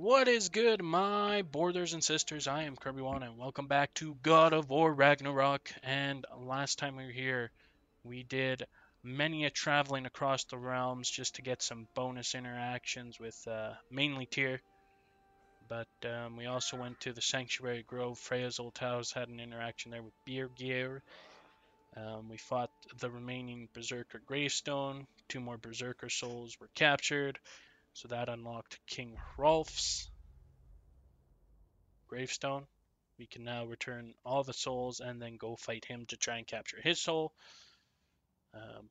What is good, my brothers and sisters? I am Kirby1, and welcome back to God of War Ragnarök. And last time we were here, we did many a traveling across the realms just to get some bonus interactions with mainly Tyr. But we also went to the Sanctuary Grove. Freya's old house had an interaction there with Birgir. We fought the remaining Berserker gravestone. 2 more Berserker souls were captured. So that unlocked King Hrólf's gravestone. We can now return all the souls and then go fight him to try and capture his soul,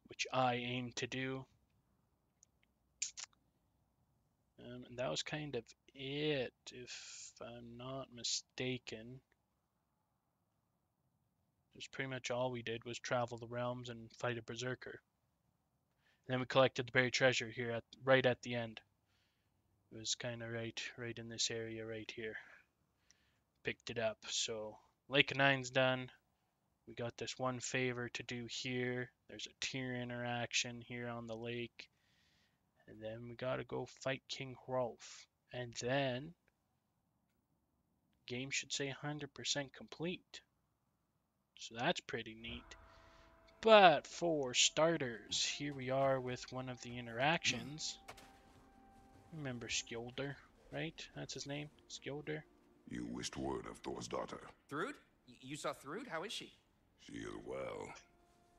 which I aim to do. And that was kind of it, if I'm not mistaken. That's pretty much all we did was travel the realms and fight a berserker. And then we collected the buried treasure here right at the end. It was kind of right in this area right here. Picked it up. So Lake of Nine's done. We got this one favor to do here. There's a Tyr interaction here on the lake. And then we gotta go fight King Hrólf. And then game should say 100% complete. So that's pretty neat. But for starters, here we are with one of the interactions. Remember Skjöldr, right? That's his name, Skjöldr. You wished word of Thor's daughter. Thrud? You saw Thrud? How is she? She is well.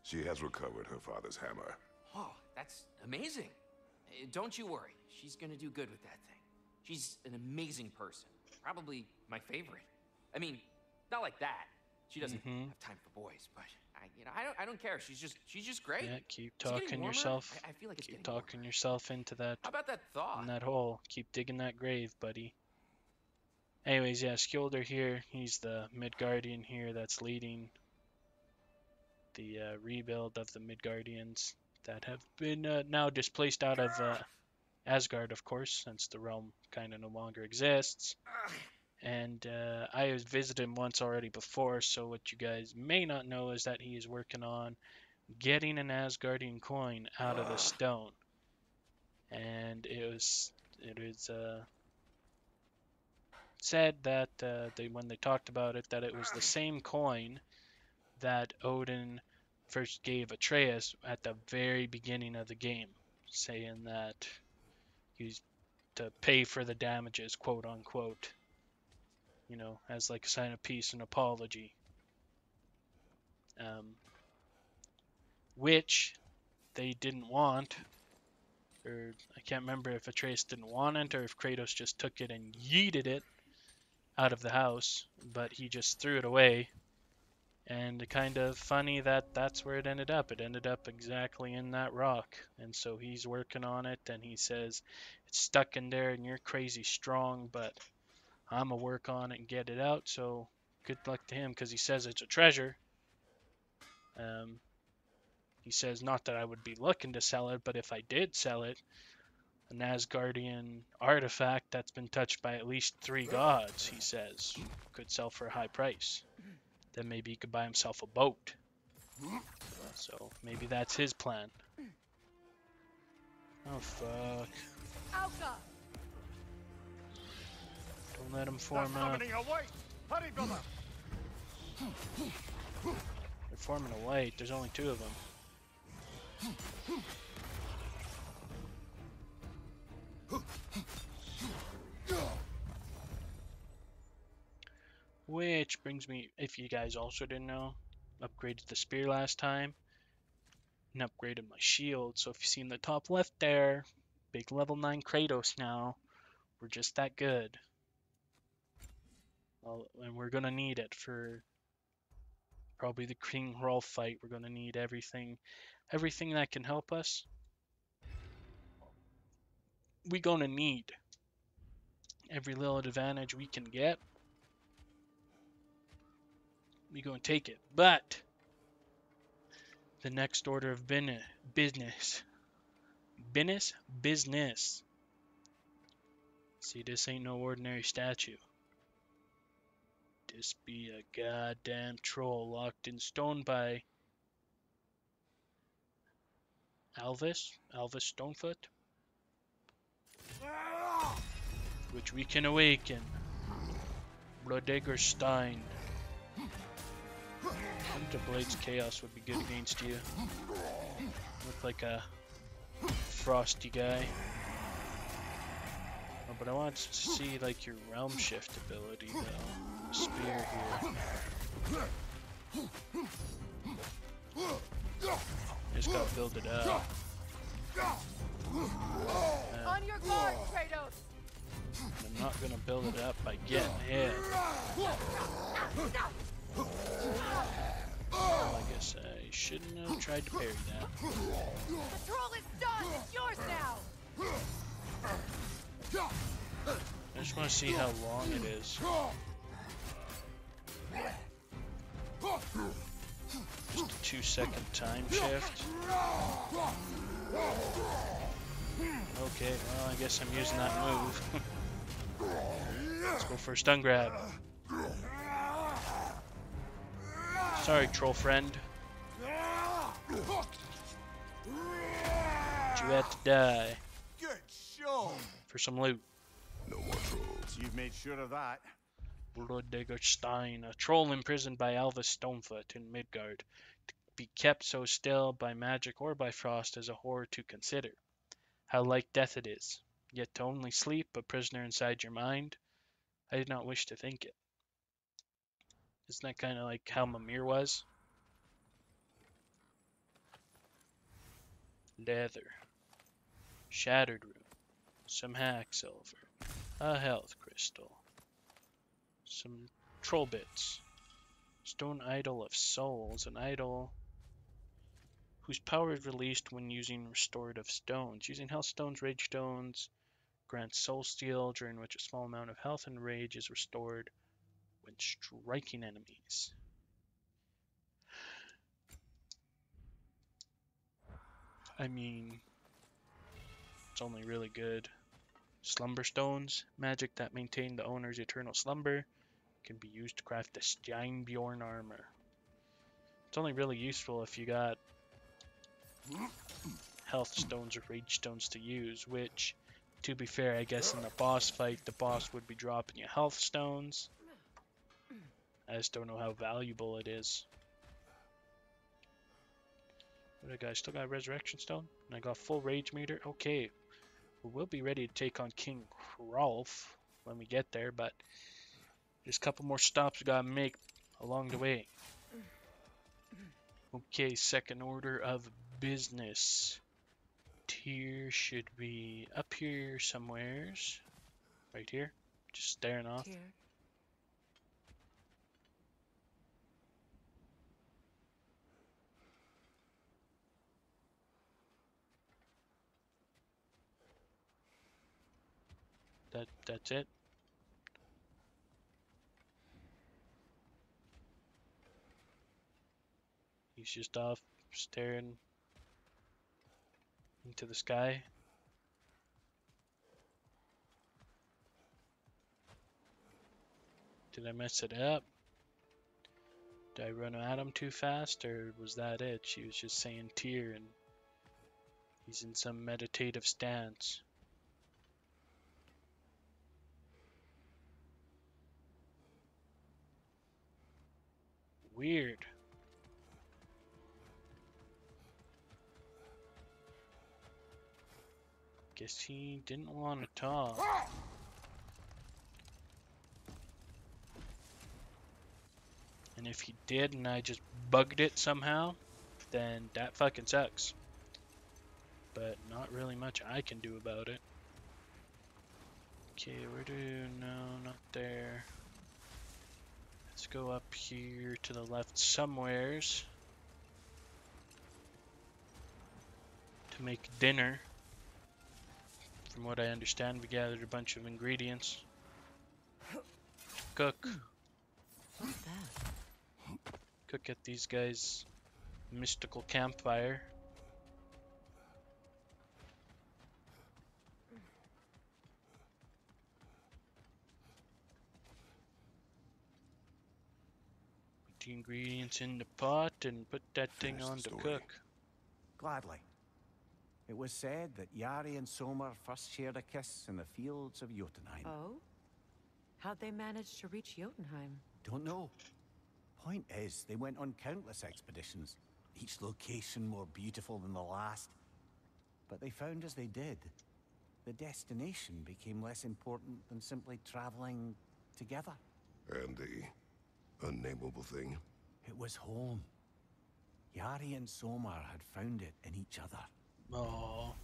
She has recovered her father's hammer. Oh, that's amazing. Don't you worry. She's gonna do good with that thing. She's an amazing person. Probably my favorite. I mean, not like that. She doesn't have time for boys, but I don't care. She's just great. Yeah, keep talking yourself. I feel like it's keep getting talking warmer. yourself into that. How about that thaw? In that hole. Keep digging that grave, buddy. Anyways, yeah, Skjöldr here. He's the Midgardian here that's leading the rebuild of the Midgardians that have been now displaced out of Asgard, of course, since the realm kind of no longer exists. And I visited him once already before, so what you guys may not know is that he is working on getting an Asgardian coin out of the stone. And it is said that when they talked about it, that it was the same coin that Odin first gave Atreus at the very beginning of the game, saying that he's to pay for the damages, quote unquote, as like a sign of peace and apology. Which they didn't want, or I can't remember if Atreus didn't want it or if Kratos just took it and yeeted it out of the house, but he just threw it away. And kind of funny that that's where it ended up. It ended up exactly in that rock. And so he's working on it, and he says, it's stuck in there and you're crazy strong, but I'm going to work on it and get it out. So good luck to him, because he says it's a treasure. He says not that I would be looking to sell it, but if I did sell it, an Asgardian artifact that's been touched by at least 3 gods, he says, could sell for a high price. Then maybe he could buy himself a boat. So maybe that's his plan. Oh fuck. Alka! Don't let him form up. Hurry, brother! They're forming a white. There's only 2 of them. Which brings me, if you guys also didn't know, upgraded the spear last time and upgraded my shield. So if you see in the top left there, big level 9 Kratos now. We're just that good. Well, and we're gonna need it for probably the King Hrólf fight. We're gonna need everything that can help us. We're gonna need every little advantage we can get. We gonna take it, but the next order of business. See, this ain't no ordinary statue. This be a goddamn troll locked in stone by Alvis Stonefoot. which we can awaken. Stein. Hunter Blade's Chaos would be good against you. Look like a frosty guy. Oh, but I want to see like your realm shift ability though. The spear here. Just gotta build it up. On your guard, Kratos! I'm not gonna build it up by getting hit. Well, I guess I shouldn't have tried to parry that. The troll is done! It's yours now! I just want to see how long it is. Just a 2-second time shift. Okay, well I guess I'm using that move. Let's go for a stun grab. Sorry, troll friend. But you had to die. Good show. For some loot. No more trolls. You've made sure of that. Stein, a troll imprisoned by Alvis Stonefoot in Midgard. To be kept so still by magic or by frost is a horror to consider. How like death it is, yet to only sleep, a prisoner inside your mind. I did not wish to think it. Isn't that kind of like how Mimir was? Leather. Shattered rune. Some hack silver. A health crystal. Some troll bits. Stone idol of souls. An idol whose power is released when using restorative stones. Using health stones, rage stones grants soul steal, during which a small amount of health and rage is restored when striking enemies. I mean, it's only really good. Slumber stones, magic that maintain the owner's eternal slumber, can be used to craft the Steinbjorn armor. It's only really useful if you got health stones or rage stones to use, which, to be fair, I guess in the boss fight, the boss would be dropping you health stones. I just don't know how valuable it is. What do I got? I still got Resurrection Stone, and I got full Rage Meter. Okay, we'll be ready to take on King Hrólf when we get there, but there's a couple more stops we gotta make along the way. Okay, second order of business. Tyr should be up here somewheres. Right here. Just staring off. Tyr. That's it. He's just off staring into the sky. Did I mess it up? Did I run at him too fast, or was that it? She was just saying Tyr and he's in some meditative stance. Weird. Guess he didn't want to talk. And if he did and I just bugged it somehow, then that fucking sucks. But not really much I can do about it. Okay, where do... No, not there. Let's go up here to the left somewheres. To make dinner. From what I understand, we gathered a bunch of ingredients. Cook. What's that? Cook at these guys' mystical campfire. Put the ingredients in the pot and put that thing Finish the on to story. cook. Gladly. It was said that Yari and Somar first shared a kiss in the fields of Jotunheim. Oh? How'd they manage to reach Jotunheim? Don't know. Point is, they went on countless expeditions, each location more beautiful than the last. But they found as they did, the destination became less important than simply traveling together. And the unnameable thing? It was home. Yari and Somar had found it in each other. Oh,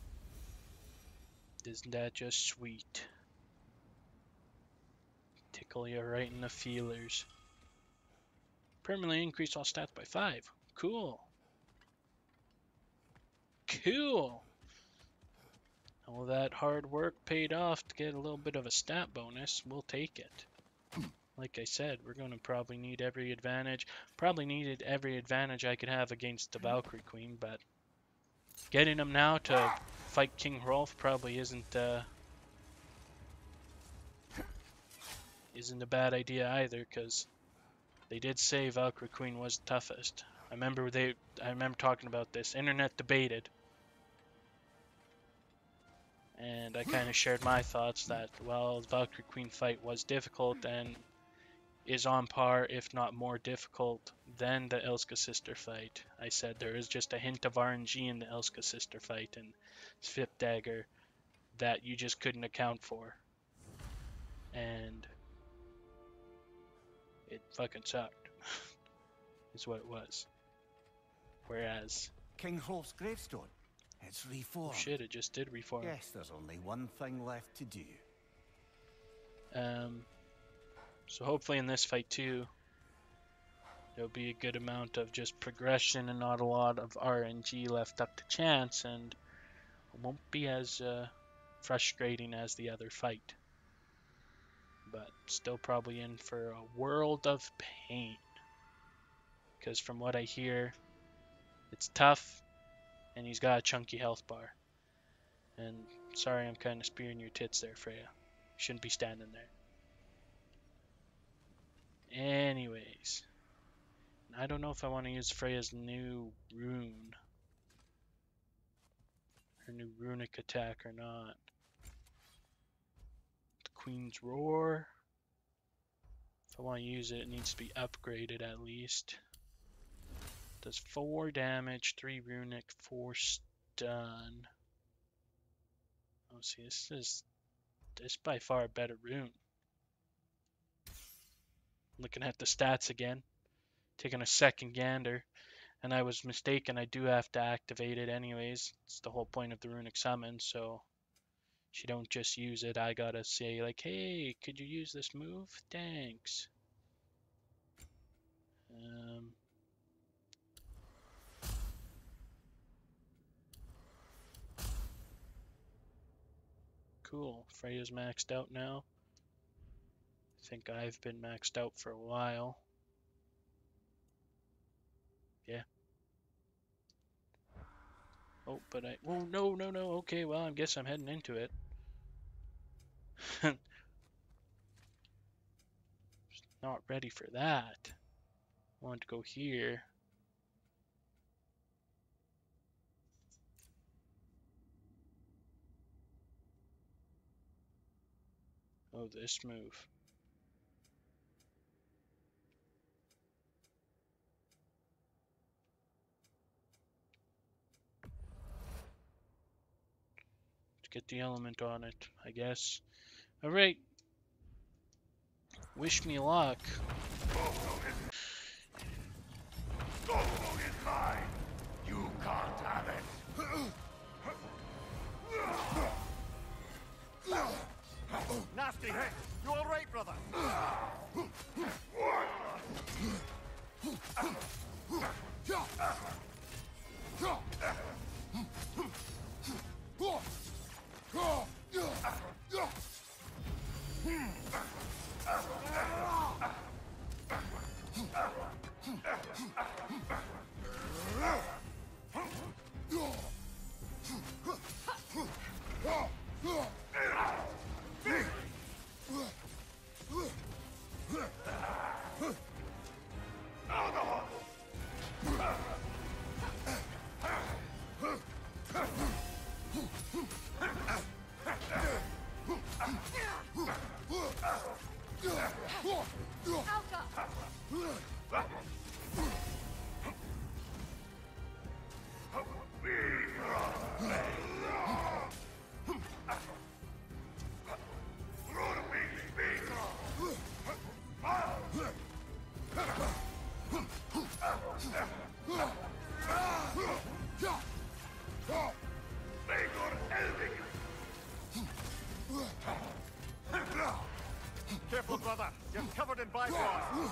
isn't that just sweet? Tickle you right in the feelers. Permanently increase all stats by 5. Cool. Cool. All that hard work paid off to get a little bit of a stat bonus. We'll take it. Like I said, we're going to probably need every advantage. Probably needed every advantage I could have against the Valkyrie Queen, but getting him now to fight King Hrólf probably isn't a bad idea either, because they did say Valkyrie Queen was the toughest. I remember talking about this. Internet debated. And I kind of shared my thoughts that, well, the Valkyrie Queen fight was difficult and is on par, if not more difficult, than the Elska sister fight. I said there is just a hint of RNG in the Elska sister fight and Svipdagger that you just couldn't account for. And it fucking sucked, is what it was. Whereas... King Hrólf's gravestone. It's reformed. Oh shit, it just did reform. Yes, there's only one thing left to do. So hopefully in this fight too, there'll be a good amount of just progression and not a lot of RNG left up to chance, and it won't be as frustrating as the other fight. But still probably in for a world of pain. Because from what I hear, it's tough, and he's got a chunky health bar. And sorry, I'm kind of spearing your tits there, Freya. You shouldn't be standing there. Anyways, I don't know if I want to use Freya's new rune, her new runic attack or not. The Queen's Roar. If I want to use it, it needs to be upgraded at least. Does 4 damage, 3 runic, 4 stun. Oh, see, this is by far a better rune. Looking at the stats again, taking a second gander, and I was mistaken. I do have to activate it anyways. It's the whole point of the runic summon, so you don't just use it. I gotta say, like, hey, could you use this move? Thanks. Cool. Freya's maxed out now. I think I've been maxed out for a while. Yeah. Oh, but oh, no. Okay, well, I guess I'm heading into it. Not ready for that. I want to go here. Oh, this move. Get the element on it, I guess. Alright. Wish me luck. Go is mine. You can't have it. Nasty hit! You alright, brother? Careful, brother. You're covered in bifrost.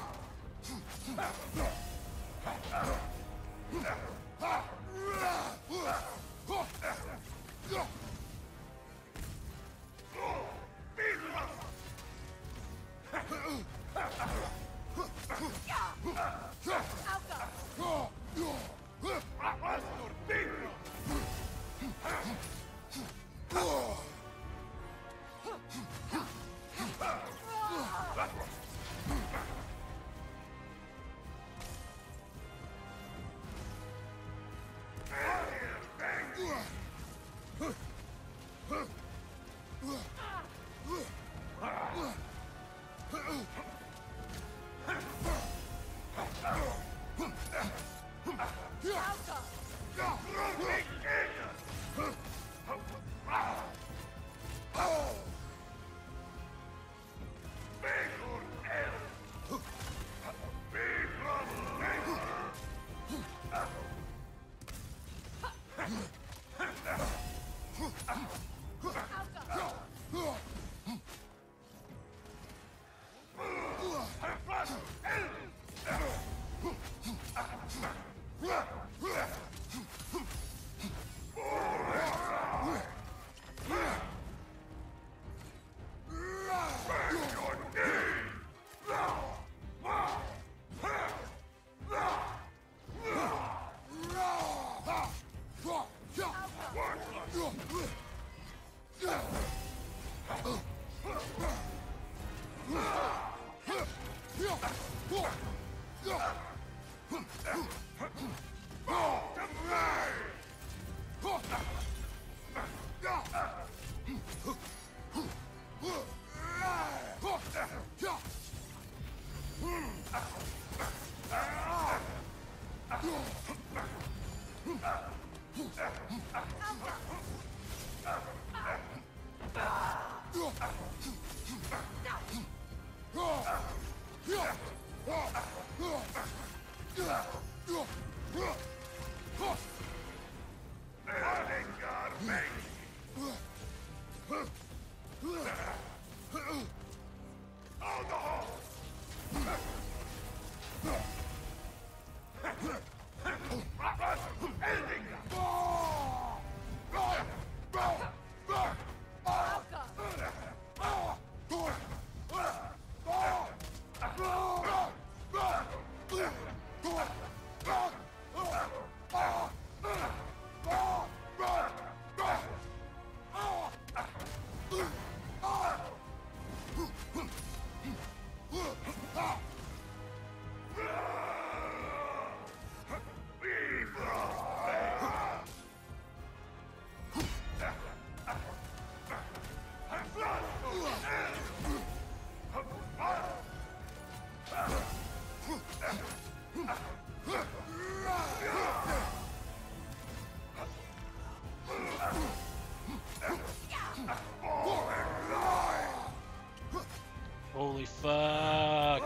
Holy fuck.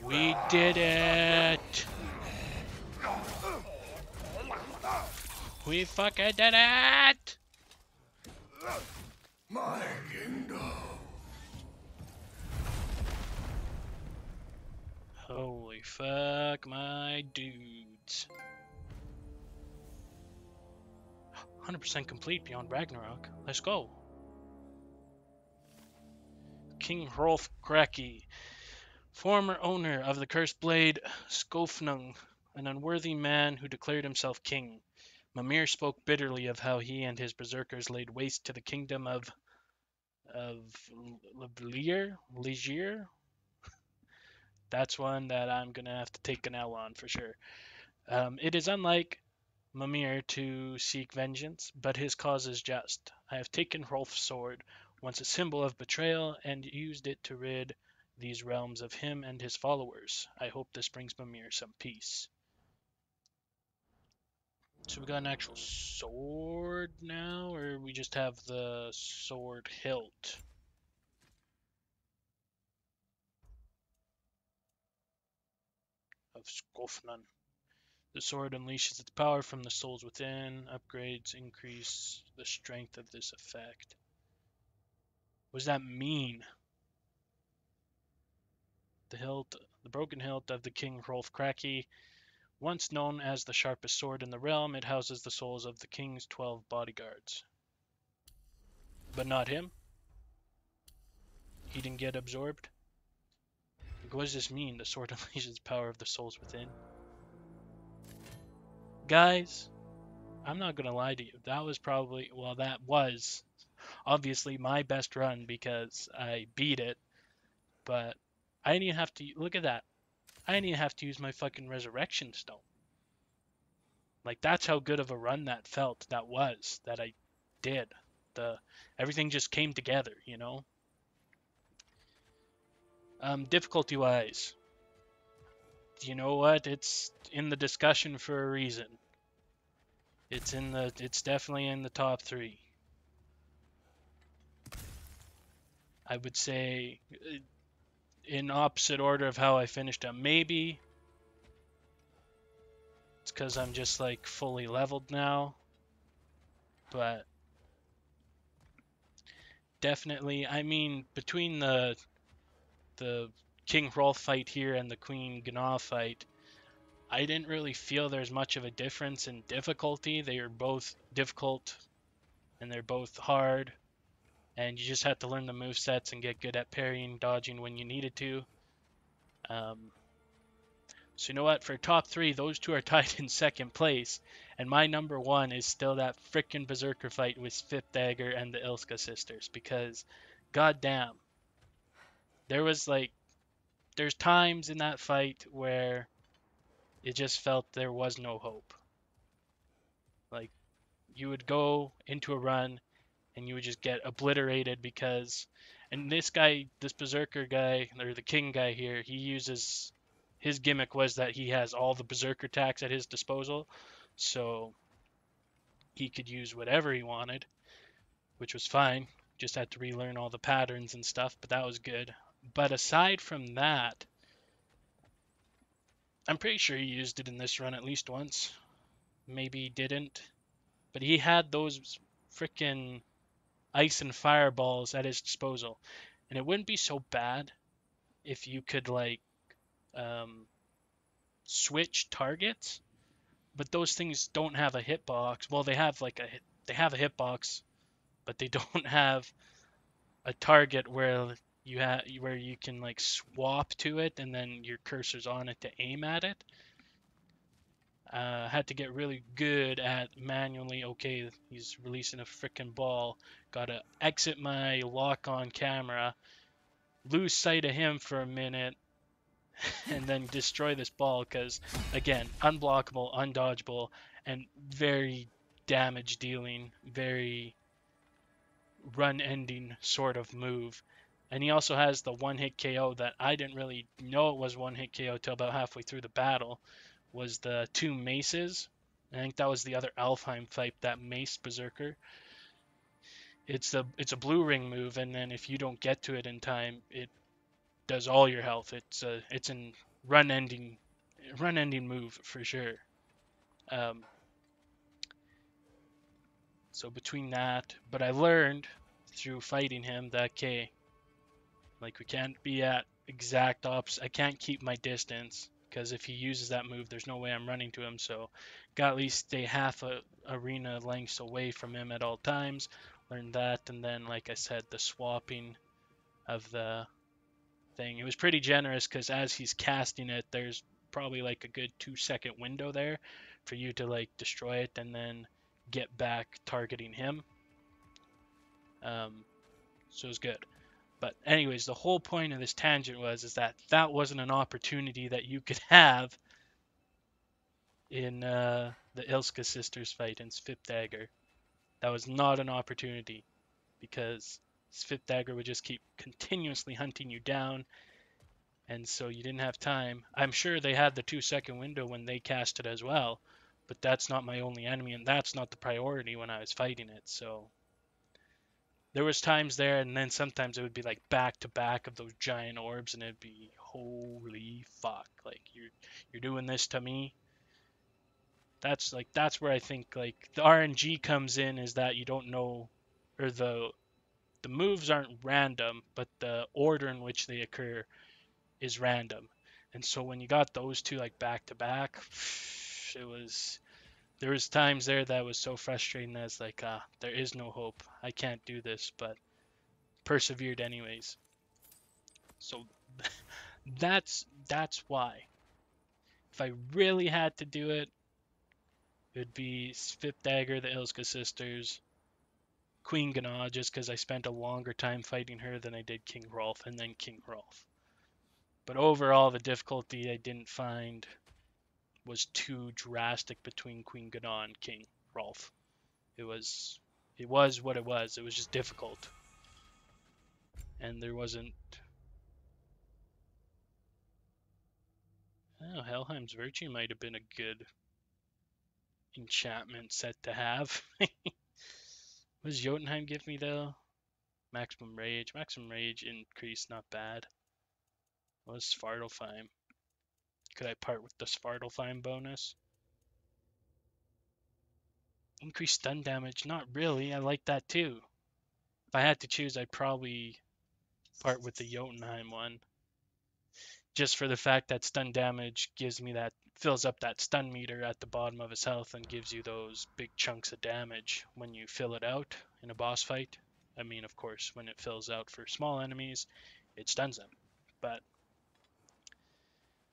We did it. We fucking did it. My kingdom. Holy fuck, my dudes. 100% complete beyond Ragnarok. Let's go. King Hrólf Kraki, former owner of the cursed blade Skofnung, an unworthy man who declared himself king. Mimir spoke bitterly of how he and his berserkers laid waste to the kingdom of Ligier. That's one that I'm gonna have to take an L on for sure. It is unlike Mimir to seek vengeance, but his cause is just. I have taken Hrolf's sword, once a symbol of betrayal, and used it to rid these realms of him and his followers. I hope this brings Mimir some peace. So we got an actual sword now, or we just have the sword hilt? Of Skofnan. The sword unleashes its power from the souls within. Upgrades increase the strength of this effect. What does that mean? The hilt, the broken hilt of the king Hrólf Kraki. Once known as the sharpest sword in the realm, it houses the souls of the king's 12 bodyguards. But not him? He didn't get absorbed? Like, what does this mean? The sword unleashes the power of the souls within? Guys, I'm not gonna lie to you. That was probably, well, that was obviously my best run because I beat it, but I didn't even have to, look at that. I didn't even have to use my fucking resurrection stone. Like, that's how good of a run that felt, that I did. Everything just came together, you know? Difficulty-wise, you know what? It's in the discussion for a reason. It's definitely in the top 3. I would say in opposite order of how I finished them. Maybe it's because I'm just like fully leveled now, but definitely, I mean, between the King Hrolf fight here and the Queen Gná fight, I didn't really feel there's much of a difference in difficulty. They are both difficult and they're both hard, and you just have to learn the movesets and get good at parrying, dodging when you needed to. So you know what? For top 3, those two are tied in second place, and my number 1 is still that frickin' Berserker fight with Svipdagr and the Ilska sisters, because goddamn, there's times in that fight where it just felt there was no hope. Like, you would go into a run and you would just get obliterated because, and this Berserker guy, or the king guy here, his gimmick was that he has all the Berserker attacks at his disposal, so he could use whatever he wanted, which was fine. Just had to relearn all the patterns and stuff, but that was good. But aside from that, I'm pretty sure he used it in this run at least once. Maybe he didn't. But he had those frickin' ice and fireballs at his disposal. And it wouldn't be so bad if you could, like, switch targets. But those things don't have a hitbox. Well, they have a hitbox, but they don't have a target where you can like swap to it and then your cursor's on it to aim at it. Had to get really good at manually, okay, he's releasing a frickin' ball, gotta exit my lock on camera, lose sight of him for a minute, and then destroy this ball, because again, unblockable, undodgeable, and very damage dealing, very run ending sort of move. And he also has the one hit KO that I didn't really know it was one hit KO till about halfway through the battle, was the 2 maces. I think that was the other Alfheim fight, that mace berserker. It's a blue ring move, and then if you don't get to it in time, it does all your health. It's a run ending move for sure. So between that, but I learned through fighting him that, okay, like, we can't be at exact opposite. I can't keep my distance, because if he uses that move, there's no way I'm running to him. So got at least stay half a arena lengths away from him at all times. Learned that, and then, like I said, the swapping of the thing. It was pretty generous, because as he's casting it, there's probably like a good 2-second window there for you to like destroy it and then get back targeting him. So it was good. But anyways, the whole point of this tangent is that wasn't an opportunity that you could have in the Ilska sisters fight in Svipdagr. That was not an opportunity, because Svipdagr would just keep continuously hunting you down, and so you didn't have time. I'm sure they had the 2-second window when they cast it as well, but that's not my only enemy, and that's not the priority when I was fighting it. So there was times there, and then sometimes it would be like back to back of those giant orbs, and it'd be holy fuck, like you're doing this to me. That's where I think like the RNG comes in, is that you don't know, or the moves aren't random, but the order in which they occur is random. And so when you got those two like back to back, there was times there that was so frustrating as like there is no hope. I can't do this, but persevered anyways. So that's why. If I really had to do it, it would be Svipdagr, the Ilska sisters, Queen Gná, just because I spent a longer time fighting her than I did King Hrólf, and then King Hrólf. But overall, the difficulty I didn't find was too drastic between Queen Gná and King Hrólf. It was what it was. It was just difficult, and there wasn't. Oh, Helheim's Virtue might have been a good enchantment set to have. What does Jotunheim give me though? Maximum Rage. Maximum Rage increase, not bad. What was Svartalfheim? Could I part with the Svartalfheim bonus? Increase stun damage? Not really. I like that too. If I had to choose, I'd probably part with the Jotunheim one. Just for the fact that stun damage fills up that stun meter at the bottom of his health and gives you those big chunks of damage when you fill it out in a boss fight. I mean, of course, when it fills out for small enemies, it stuns them. But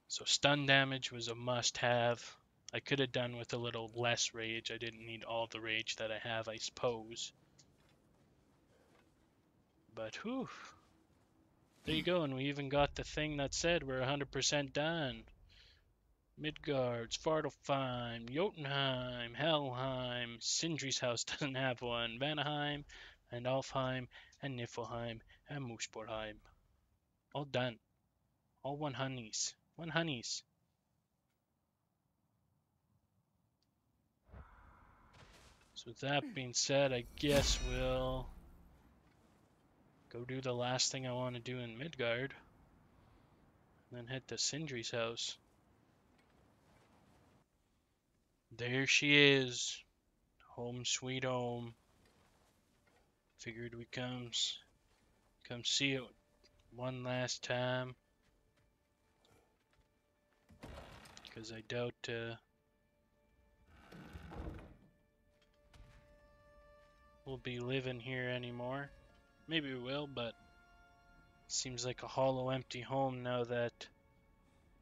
so stun damage was a must-have. I could have done with a little less rage. I didn't need all the rage that I have, I suppose. But whew. There you go, and we even got the thing that said we're 100% done. Midgard, Svartalfheim, Jotunheim, Helheim, Sindri's house doesn't have one, Vanaheim, and Alfheim, and Niflheim, and Muspelheim. All done. All one honeys. One honeys. So with that being said, I guess we'll go do the last thing I want to do in Midgard, and then head to Sindri's house. There she is. Home sweet home. Figured we come see it one last time. Because I doubt we'll be living here anymore. Maybe we will, but it seems like a hollow, empty home now that,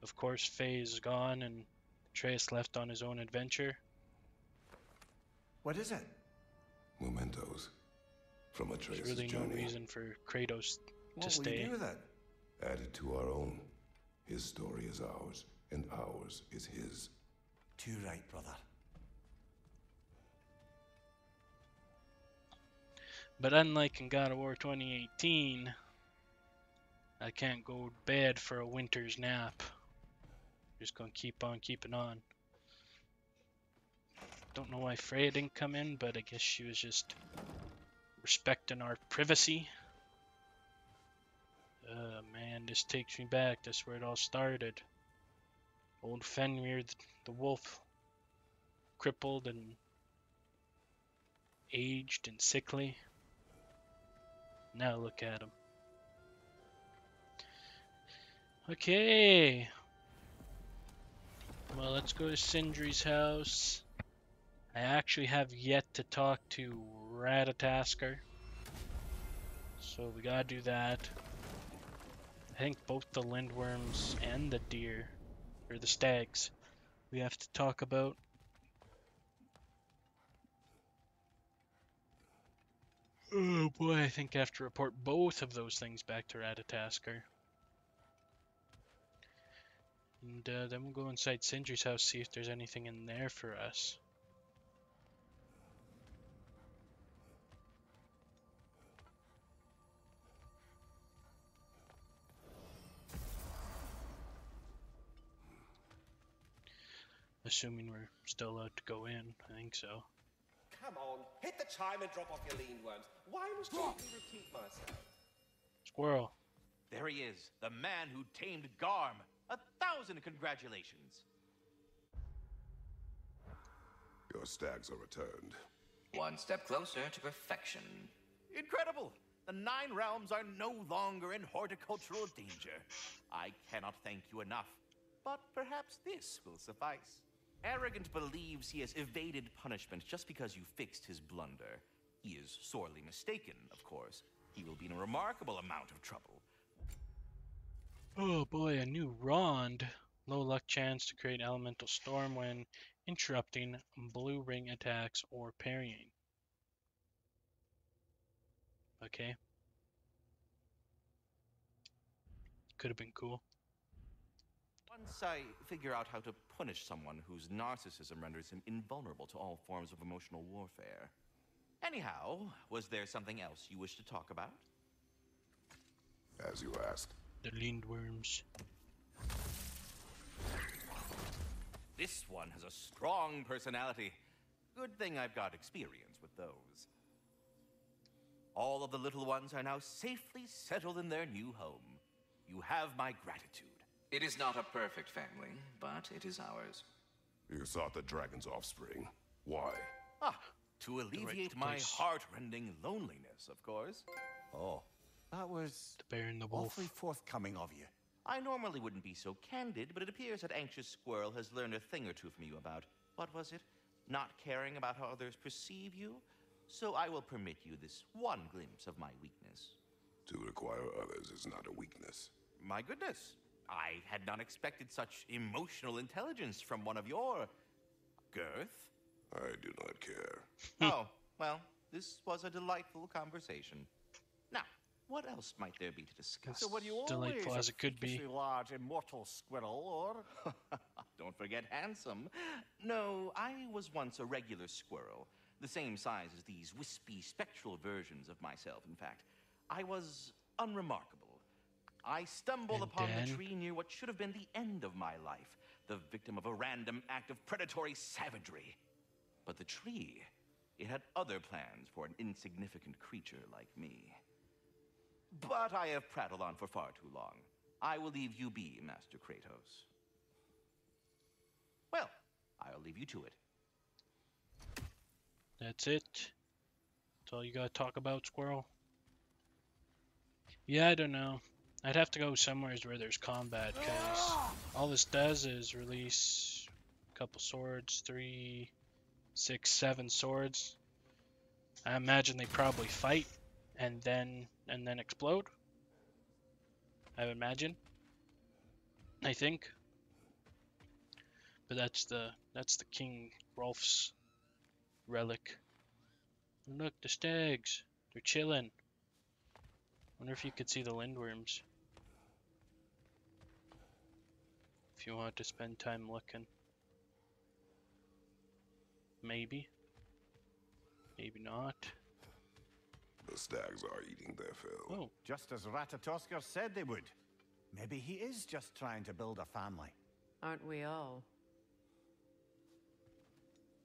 of course, Faye is gone and Atreus left on his own adventure. What is it? Mementos from Atreus' There's really journey. no reason for Kratos to What will stay. you do with it? Added to our own. His story is ours, and ours is his. Too right, brother. But unlike in God of War 2018, I can't go to bed for a winter's nap. Just gonna keep on keeping on. Don't know why Freya didn't come in, but I guess she was just respecting our privacy. Man, this takes me back. That's where it all started. Old Fenrir, the wolf, crippled and aged and sickly. Now look at him. Okay. Well, let's go to Sindri's house. I actually have yet to talk to Ratatoskr, so we gotta do that. I think both the lindworms and the deer, or the stags, we have to talk about. Oh boy, I think I have to report both of those things back to Ratatoskr. And then we'll go inside Sindri's house, see if there's anything in there for us. Assuming we're still allowed to go in. I think so. Come on, hit the chime and drop off your lean worms. Why must I repeat myself? Squirrel. There he is, the man who tamed Garm. 1,000 congratulations. Your stags are returned. One step closer to perfection. Incredible! The 9 realms are no longer in horticultural danger. I cannot thank you enough, but perhaps this will suffice. Arrogant believes he has evaded punishment just because you fixed his blunder. He is sorely mistaken, of course. He will be in a remarkable amount of trouble. Oh boy, a new Rond. Low luck chance to create elemental storm when interrupting blue ring attacks or parrying. Okay. Could have been cool. Once I figure out how to punish someone whose narcissism renders him invulnerable to all forms of emotional warfare. Anyhow, was there something else you wish to talk about? As you asked. The lindworms. This one has a strong personality. Good thing I've got experience with those. All of the little ones are now safely settled in their new home. You have my gratitude. It is not a perfect family, but it is ours. You sought the dragon's offspring. Why? To alleviate right my place. heart-rending loneliness, of course. Oh, that was The bear and the wolf. awfully forthcoming of you. I normally wouldn't be so candid, but it appears that Anxious Squirrel has learned a thing or two from you about, what was it? Not caring about how others perceive you? So I will permit you this one glimpse of my weakness. To require others is not a weakness. My goodness, I had not expected such emotional intelligence from one of your girth. I do not care. Oh, well, this was a delightful conversation. Now, what else might there be to discuss? So were you Delightful always as it could be. a large immortal squirrel, or? Don't forget handsome. No, I was once a regular squirrel, the same size as these wispy, spectral versions of myself, in fact. I was unremarkable. I stumbled And upon then? the tree near what should have been the end of my life, the victim of a random act of predatory savagery. But the tree, it had other plans for an insignificant creature like me. But I have prattled on for far too long. I will leave you be, Master Kratos. Well, I'll leave you to it. That's it. That's all you gotta talk about, squirrel. Yeah, I don't know. I'd have to go somewhere where there's combat, because all this does is release a couple swords, 3, 6, 7 swords. I imagine they probably fight and then explode. I would imagine. I think. But that's the King Hrólf's relic. Look, the stags. They're chilling. Wonder if you could see the lindworms. If you want to spend time looking. Maybe. Maybe not. The stags are eating their fill. Oh, Just as Ratatoskr said they would. Maybe he is just trying to build a family. Aren't we all?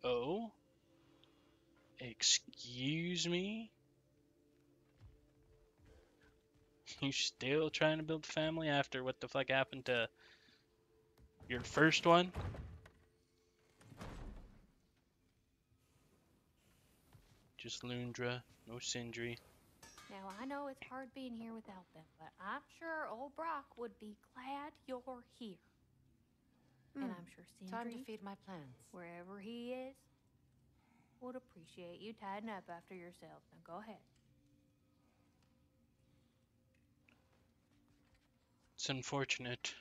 oh? Excuse me? You still trying to build a family after what the fuck happened to your first one? Just Lundra, no Sindri. Now, I know it's hard being here without them, but I'm sure old Brock would be glad you're here. And I'm sure Time to Sindri, feed my plants. wherever he is, would appreciate you tidying up after yourself. Now, go ahead. It's unfortunate.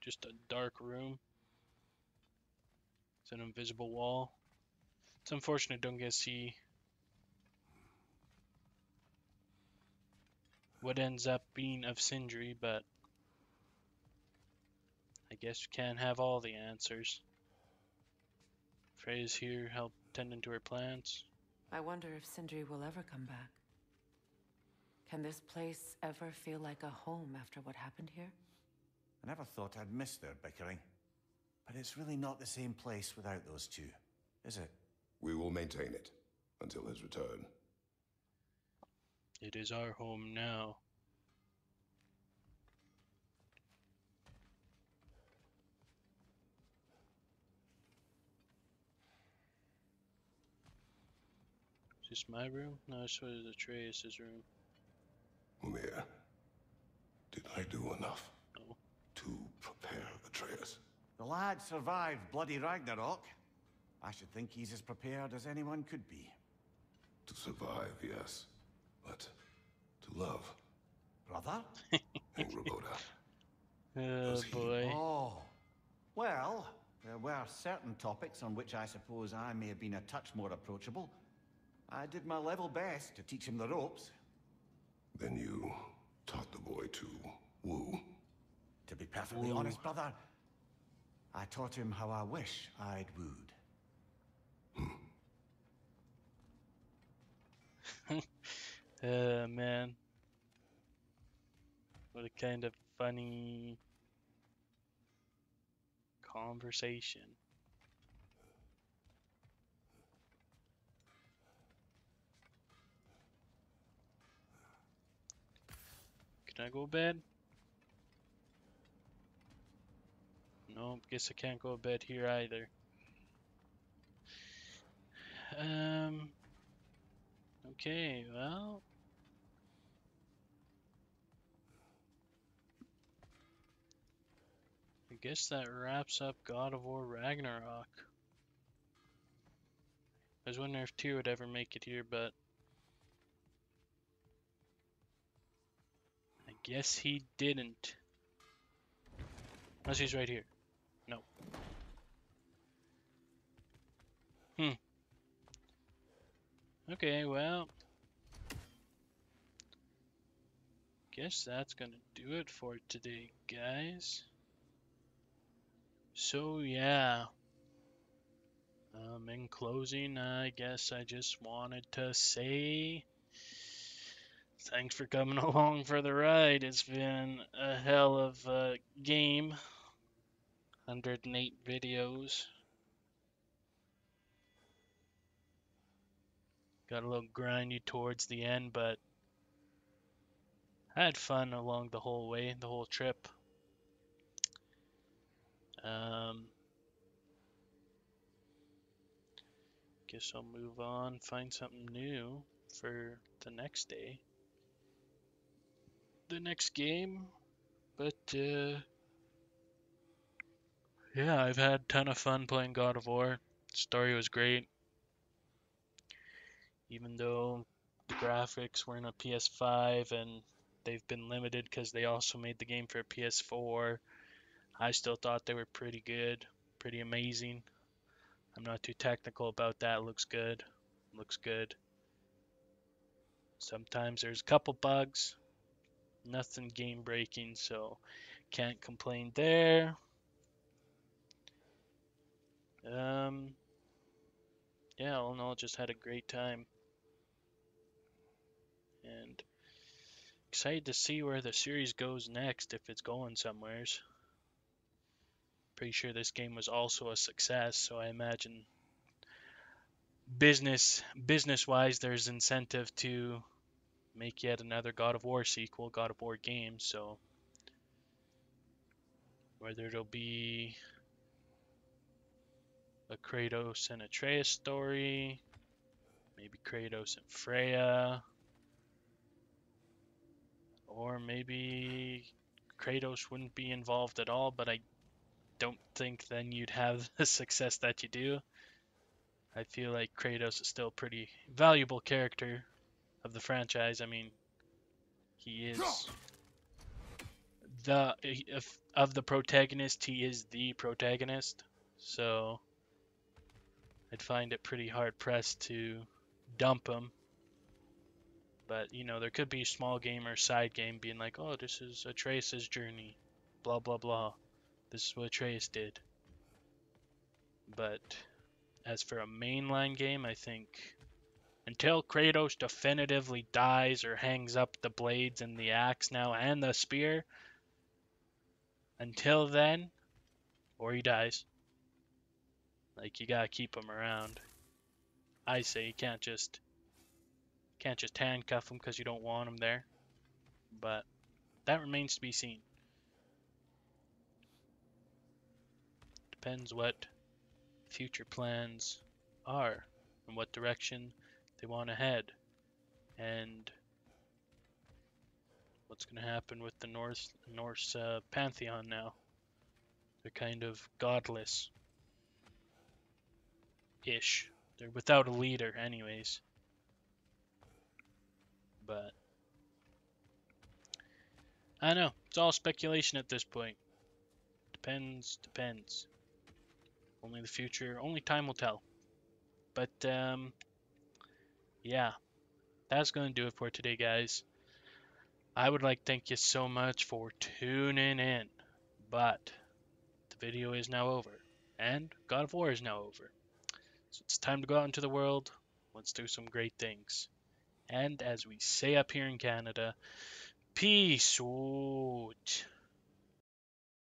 Just a dark room. It's an invisible wall. It's unfortunate don't get to see what ends up being of Sindri, but I guess we can't have all the answers. Frey's here, help tending to her plants. I wonder if Sindri will ever come back. Can this place ever feel like a home after what happened here? I never thought I'd miss their bickering. But it's really not the same place without those two, is it? We will maintain it until his return. It is our home now. Is this my room? No, this was Atreus' room. Mimir, did I do enough No. to prepare Atreus? The lad survived bloody Ragnarok. I should think he's as prepared as anyone could be. To survive, yes. But to love. Brother? Angrboda. Oh boy. Oh. Well, there were certain topics on which I suppose I may have been a touch more approachable. I did my level best to teach him the ropes. Then you taught the boy to woo. To be perfectly honest, brother, I taught him how I wish I'd wooed. Man. What a kind of funny conversation. Can I go to bed? No, guess I can't go to bed here either. Okay, well. I guess that wraps up God of War Ragnarok. I was wondering if Tyr would ever make it here, but I guess he didn't. Unless he's right here. No. Okay, well. Guess that's gonna do it for today, guys. So, yeah. In closing, I guess I just wanted to say thanks for coming along for the ride. It's been a hell of a game. 108 videos. Got a little grindy towards the end, but I had fun along the whole way, the whole trip. Guess I'll move on, find something new for the next day. The next game. But, yeah, I've had a ton of fun playing God of War. Story was great. Even though the graphics were in a PS5 and they've been limited because they also made the game for a PS4, I still thought they were pretty good, pretty amazing. I'm not too technical about that. Looks good. Looks good. Sometimes there's a couple bugs. Nothing game breaking, so can't complain there. Yeah, all in all, just had a great time. And excited to see where the series goes next, if it's going somewheres. Pretty sure this game was also a success, so I imagine business-wise, there's incentive to make yet another God of War sequel, God of War game, so whether it'll be a Kratos and Atreus story, maybe Kratos and Freya, or maybe Kratos wouldn't be involved at all, but I don't think then you'd have the success that you do. I feel like Kratos is still a pretty valuable character of the franchise. I mean, he is of the protagonist, he is the protagonist. So I'd find it pretty hard pressed to dump him. But, you know, there could be a small game or side game being like, oh, this is Atreus' journey, blah, blah, blah. This is what Atreus did. But as for a mainline game, I think Until Kratos definitively dies or hangs up the blades and the axe now and the spear, until then, or he dies, like you gotta keep him around. I say you can't just handcuff him because you don't want him there, but that remains to be seen. Depends what future plans are and what direction they want to head, and what's going to happen with the Norse pantheon now. They're kind of godless-ish. They're without a leader anyways. But I don't know. It's all speculation at this point. Depends. Only the future, only time will tell. But yeah, that's going to do it for today, guys. I would like to thank you so much for tuning in. But the video is now over, and God of War is now over. So it's time to go out into the world. Let's do some great things. And as we say up here in Canada, peace out.